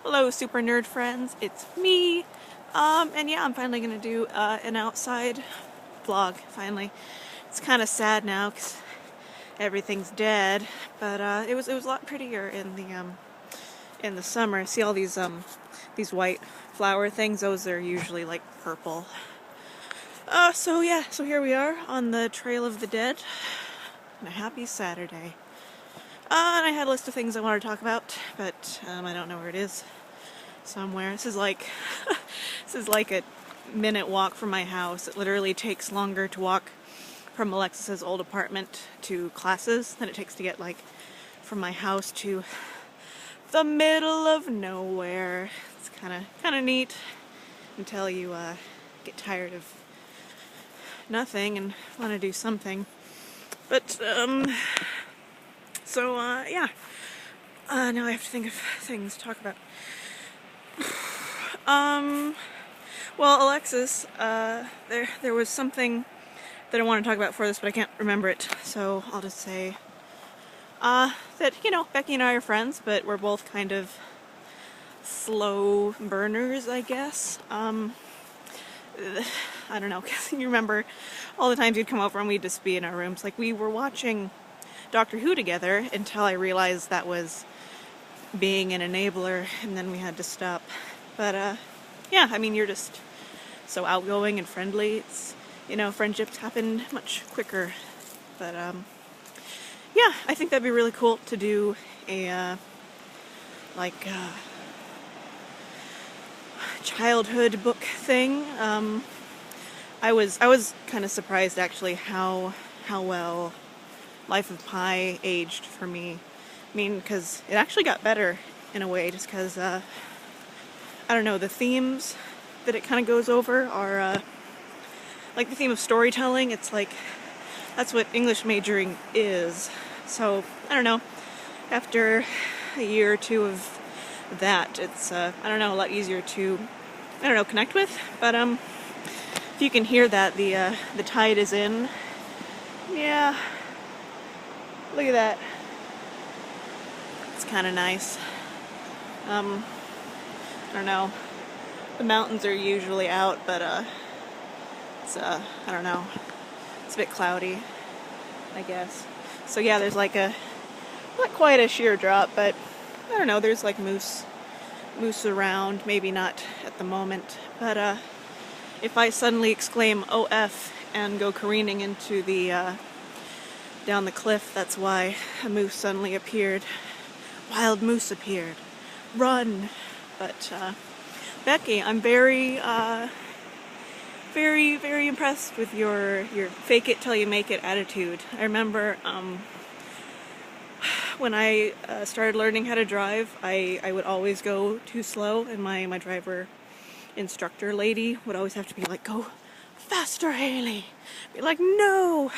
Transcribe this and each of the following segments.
Hello, Super Nerd Friends. It's me. And yeah, I'm finally gonna do an outside vlog. Finally, it's kind of sad now because everything's dead. But it was a lot prettier in the summer. See all these white flower things? Those are usually like purple. So yeah, so here we are on the Trail of the Dead. On a happy Saturday. And I had a list of things I wanted to talk about, but I don't know where it is. Somewhere. This is like a minute walk from my house. It literally takes longer to walk from Alexis's old apartment to classes than it takes to get like from my house to the middle of nowhere. It's kind of neat until you get tired of nothing and want to do something. But yeah. Now I have to think of things to talk about. Well, Alexis, there was something that I want to talk about for this, but I can't remember it, so I'll just say, that, Becky and I are friends, but we're both kind of slow burners, I guess. I don't know, because you remember all the times you'd come over and we'd just be in our rooms. Like, we were watching Doctor Who together until I realized that was being an enabler, and then we had to stop. But, yeah, I mean, you're just so outgoing and friendly. It's, friendships happen much quicker. But, yeah, I think that'd be really cool to do a, childhood book thing. I was kind of surprised, actually, how well Life of Pi aged for me. I mean, because it actually got better in a way, just because, I don't know, the themes that it kind of goes over are, like the theme of storytelling. It's like, that's what English majoring is. So, I don't know, after a year or two of that, it's, I don't know, a lot easier to, connect with. But, if you can hear that, the tide is in. Yeah. Look at that. It's kind of nice. I don't know. The mountains are usually out, but it's I don't know. It's a bit cloudy, I guess. So yeah, there's like not quite a sheer drop, but I don't know. There's like moose around. Maybe not at the moment, but if I suddenly exclaim "OF" and go careening into the down the cliff, that's why a moose suddenly appeared. Wild moose appeared. Run! But, Becky, I'm very, very impressed with your fake it till you make it attitude. I remember, when I started learning how to drive, I would always go too slow, and my driver instructor lady would always have to be like, "Go faster, Hailey!" Be like, "No!"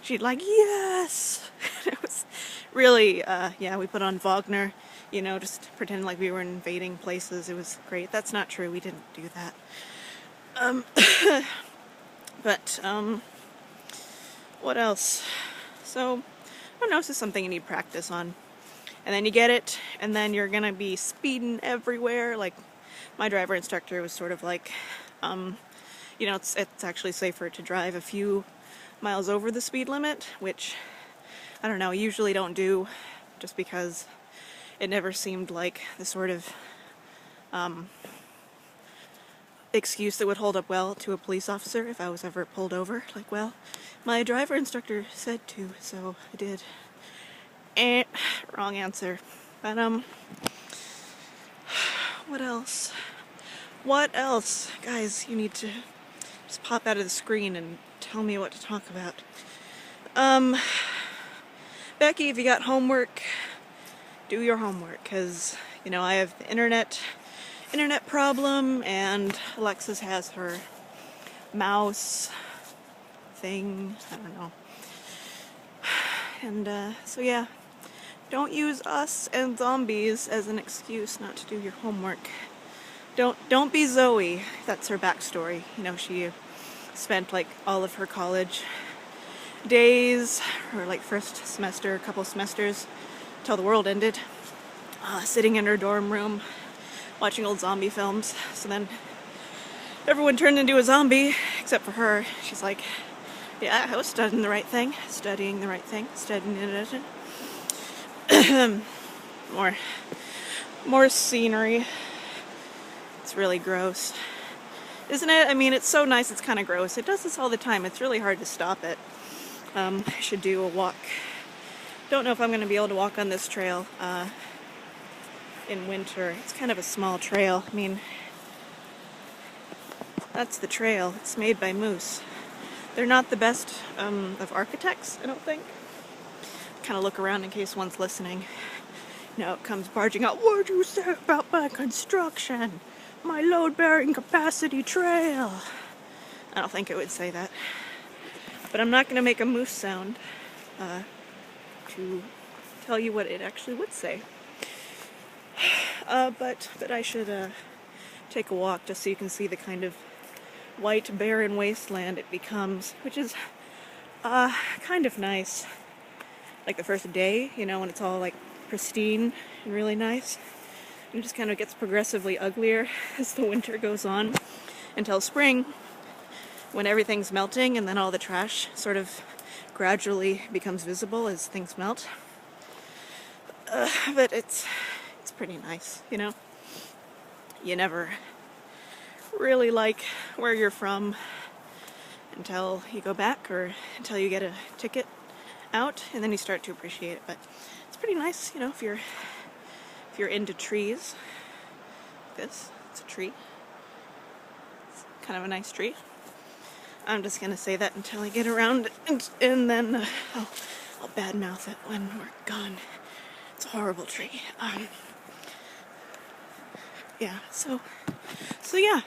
She'd like, "Yes!" It was really, yeah, we put on Wagner, just pretending like we were invading places. It was great. That's not true. We didn't do that. But, what else? So, I don't know, this is something you need practice on. And then you get it, and then you're gonna be speeding everywhere. Like, my driver instructor was sort of like, it's actually safer to drive a few miles over the speed limit, which, I don't know, I usually don't do, just because it never seemed like the sort of excuse that would hold up well to a police officer if I was ever pulled over. Like, well, my driver instructor said to, so I did. Wrong answer. But, what else? What else? Guys, you need to just pop out of the screen and tell me what to talk about. Becky, if you got homework, do your homework, because, I have the internet problem, and Alexis has her mouse thing, I don't know. And, so yeah, don't use us and zombies as an excuse not to do your homework. Don't be Zoe. That's her backstory. She spent like all of her college days, or like first semester, a couple semesters, till the world ended, sitting in her dorm room, watching old zombie films. So then everyone turned into a zombie, except for her. She's like, yeah, I was studying the right thing. More scenery. It's really gross. Isn't it? I mean, it's so nice, it's kind of gross. It does this all the time. It's really hard to stop it. I should do a walk. Don't know if I'm going to be able to walk on this trail in winter. It's kind of a small trail. I mean, that's the trail. It's made by moose. They're not the best of architects, I don't think. Kind of look around in case one's listening. Now it comes barging out. What'd you say about my construction? My load-bearing capacity trail. I don't think it would say that. But I'm not going to make a moose sound to tell you what it actually would say. But I should take a walk just so you can see the kind of white, barren wasteland it becomes, which is kind of nice. Like the first day, you know, when it's all like pristine and really nice. It just kind of gets progressively uglier as the winter goes on until spring, when everything's melting and then all the trash sort of gradually becomes visible as things melt. But it's pretty nice, you know? You never really like where you're from until you go back or until you get a ticket out, and then you start to appreciate it. But it's pretty nice, you know, if you're into trees. It's a tree. It's kind of a nice tree. I'm just gonna say that until I get around, and then I'll badmouth it when we're gone. It's a horrible tree. Yeah. So yeah.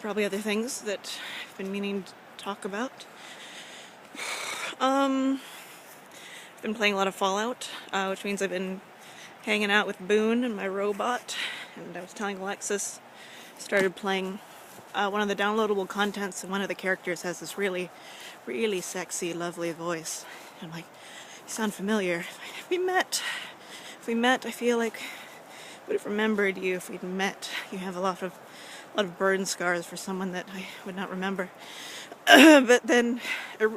Probably other things that I've been meaning to talk about. I've been playing a lot of Fallout, which means I've been hanging out with Boone and my robot, and I was telling Alexis, started playing one of the downloadable contents, and one of the characters has this really, really sexy, lovely voice. And I'm like, you sound familiar. If we met, I feel like I would have remembered you if we'd met. You have a lot of burn scars for someone that I would not remember. But then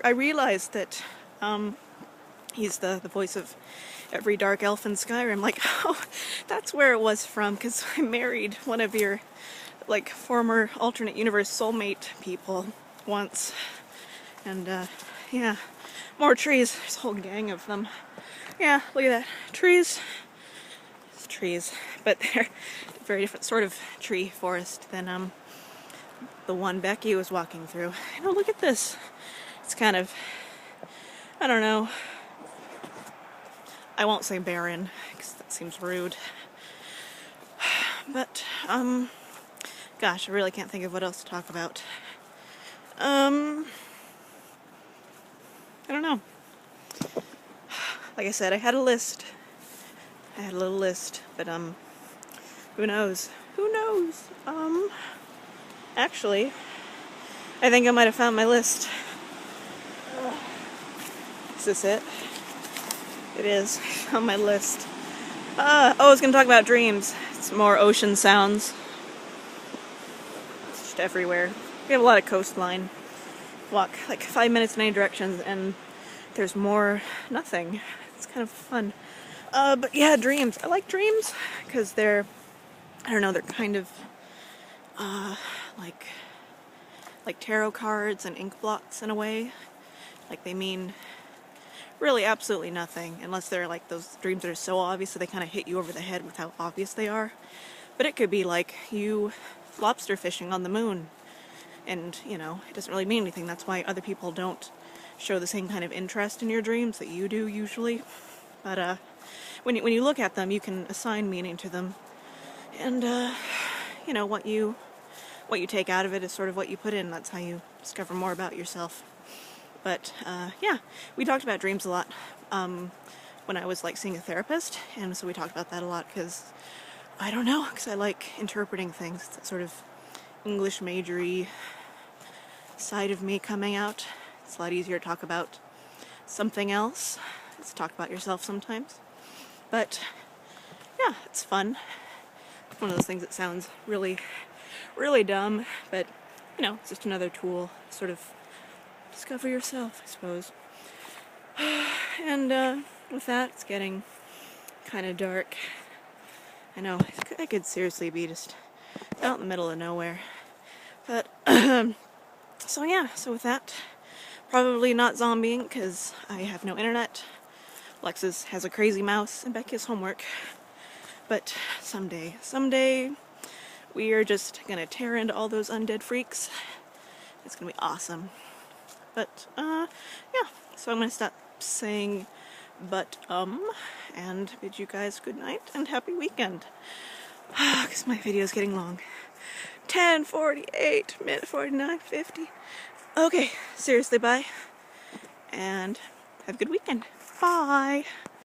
I realized that he's the voice of every dark elf in Skyrim. Like, oh, that's where it was from, because I married one of your, like, former alternate universe soulmate people once. And, yeah, more trees. There's a whole gang of them. Yeah, look at that. Trees. It's trees. But they're a very different sort of tree forest than, the one Becky was walking through. You know, look at this. It's kind of, I don't know. I won't say barren, because that seems rude. But, gosh, I really can't think of what else to talk about. I don't know. Like I said, I had a list. I had a little list, but, who knows? Who knows? Actually, I think I might have found my list. Is this it? It is on my list. I was going to talk about dreams. It's more ocean sounds. It's just everywhere. We have a lot of coastline. Walk like 5 minutes in any direction and there's more nothing. It's kind of fun. But yeah, dreams. I like dreams because they're, I don't know, they're kind of like tarot cards and ink blots in a way. Like they mean really absolutely nothing, unless they're like those dreams that are so obvious that they kind of hit you over the head with how obvious they are. But it could be like you lobster fishing on the moon, and you know, it doesn't really mean anything. That's why other people don't show the same kind of interest in your dreams that you do usually. But when you look at them, you can assign meaning to them, and you know, what you take out of it is sort of what you put in. That's how you discover more about yourself. But yeah, we talked about dreams a lot when I was like seeing a therapist, and so we talked about that a lot because I don't know, because I like interpreting things. It's that sort of English majory side of me coming out. It's a lot easier to talk about something else. It's talk about yourself sometimes. But yeah, it's fun. one of those things that sounds really, really dumb, but, you know, it's just another tool to sort of discover yourself, I suppose. And with that, it's getting kind of dark. I know, I could seriously be just out in the middle of nowhere. But, so yeah, so with that, probably not zombieing because I have no internet. Lexus has a crazy mouse and Becky has homework. But someday, we are just gonna tear into all those undead freaks. It's gonna be awesome. But, yeah, so I'm gonna stop saying and bid you guys good night and happy weekend. Because my video is getting long. 10:48, minute 49:50. Okay, seriously, bye. And have a good weekend. Bye.